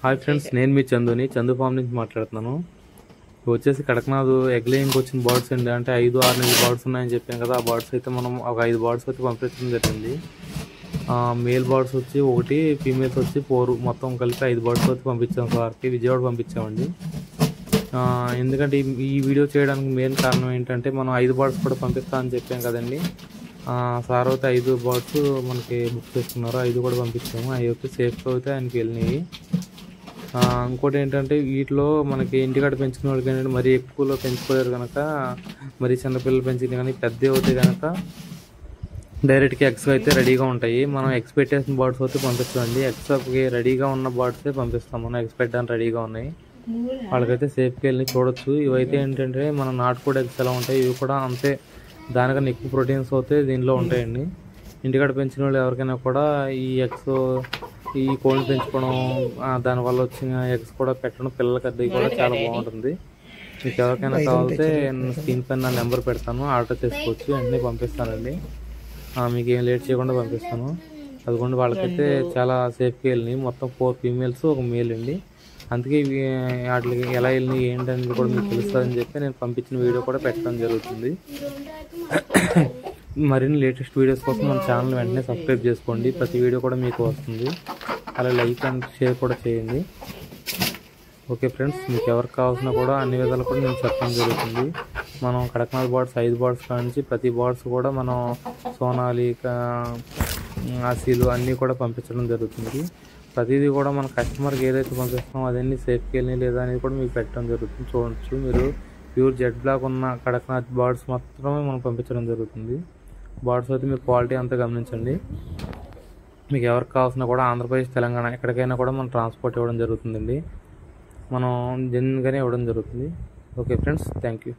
Hi friends, నేను మీ చందుని Chandu form నుంచి మాట్లాడుతున్నాను. ఇవి వచ్చేసి కడక్నాథ్ ఎగ్ లేయింగ్కి వచ్చిన బర్డ్స్ అండి. అంటే 5-6 బర్డ్స్ ఉన్నాయని చెప్పాను కదా. ఆ బర్డ్స్ అయితే మనం ఒక 5 బర్డ్స్ అయితే పంపించడం జరిగింది. మేల్ బర్డ్స్ వచ్చి 1, ఫీమేల్స్ వచ్చి 4, మొత్తం కలిపి 5 బర్డ్స్ అయితే పంపించాం సార్కి. విజయవాడ పంపించామండి. ఎందుకంటే ఈ వీడియో చేయడానికి మెయిన్ కారణం ఏంటంటే మనం 5 బర్డ్స్ కూడా పంపిస్తామని చెప్పాం కదండి. సార్ అయితే 5 బర్డ్స్ మనకి బుక్ చేసుకున్నారు. 5 కూడా పంపించాము. అవి అయితే సేఫ్గా అయితే ఆయనకి వెళ్ళినాయి. ఇంకోటి ఏంటంటే వీటిలో మనకి ఇంటికాడ పెంచుకునే వాళ్ళకి ఏంటంటే మరీ ఎక్కువలో పెంచుకోలేరు కనుక, మరీ చిన్నపిల్లలు పెంచింది కానీ పెద్ద అవుతాయి కనుక డైరెక్ట్గా ఎగ్స్ అయితే రెడీగా ఉంటాయి. మనం ఎగ్స్ పెట్టేసిన బర్డ్స్ అయితే పంపిస్తామండి. ఎగ్స్కి రెడీగా ఉన్న బర్డ్సే పంపిస్తాం. మనం ఎగ్స్ పెట్టడానికి రెడీగా ఉన్నాయి. వాళ్ళకైతే సేఫ్కి వెళ్ళి చూడొచ్చు. ఇవైతే ఏంటంటే మన నాటుకోడి ఎగ్స్ ఎలా ఉంటాయి, ఇవి కూడా అంతే. దానికన్నా ఎక్కువ ప్రోటీన్స్ అయితే దీనిలో ఉంటాయండి. ఇంటికాడ పెంచిన వాళ్ళు ఎవరికైనా కూడా ఈ ఎగ్స్, ఈ కోళ్ళని పెంచుకోవడం, దానివల్ల వచ్చిన ఎగ్స్ కూడా పెట్టడం పిల్లలకి అది కూడా చాలా బాగుంటుంది. మీకు ఎవరికైనా కావాలంటే స్క్రీన్ పైన నా నెంబర్ పెడతాను, ఆర్డర్ చేసుకోవచ్చు. వెంటనే పంపిస్తానండి. మీకు ఏం లేట్ చేయకుండా పంపిస్తాను. అదిగోండి, వాళ్ళకైతే చాలా సేఫ్గా వెళ్ళినాయి. మొత్తం 4 ఫీమేల్స్, 1 మేల్ అండి. అందుకే వాటికి ఎలా వెళ్ళినాయి ఏంటనేది కూడా మీకు తెలుస్తుందని చెప్పి నేను పంపించిన వీడియో కూడా పెట్టడం జరుగుతుంది. మరిన్ని లేటెస్ట్ వీడియోస్ కోసం మన ఛానల్ వెంటనే సబ్స్క్రైబ్ చేసుకోండి. ప్రతి వీడియో కూడా మీకు వస్తుంది. అలా లైక్ అండ్ షేర్ కూడా చేయండి. ఓకే ఫ్రెండ్స్, మీకు ఎవరికి కావాల్సిన కూడా అన్ని విధాలు కూడా నేను చెప్పడం జరుగుతుంది. మనం కడక్నాథ్ బర్డ్స్ 5 బర్డ్స్ కానించి ప్రతి బర్డ్స్ కూడా మనం సోనాలి, ఆసీలు అన్నీ కూడా పంపించడం జరుగుతుంది. ప్రతిదీ కూడా మన కస్టమర్కి ఏదైతే పంపిస్తామో అదన్నీ సేఫ్కి వెళ్ళి లేదా అనేది కూడా మీకు పెట్టడం జరుగుతుంది. చూడవచ్చు, మీరు ప్యూర్ జెడ్ బ్లాక్ ఉన్న కడక్నాథ్ బర్డ్స్ మాత్రమే మనం పంపించడం జరుగుతుంది. బర్డ్స్ అయితే మీరు క్వాలిటీ అంతా గమనించండి. మీకు ఎవరికి కావాల్సిన కూడా ఆంధ్రప్రదేశ్, తెలంగాణ ఎక్కడికైనా కూడా మనం ట్రాన్స్పోర్ట్ ఇవ్వడం జరుగుతుందండి. మనం జెన్యున్గానే ఇవ్వడం జరుగుతుంది. Okay friends, thank you.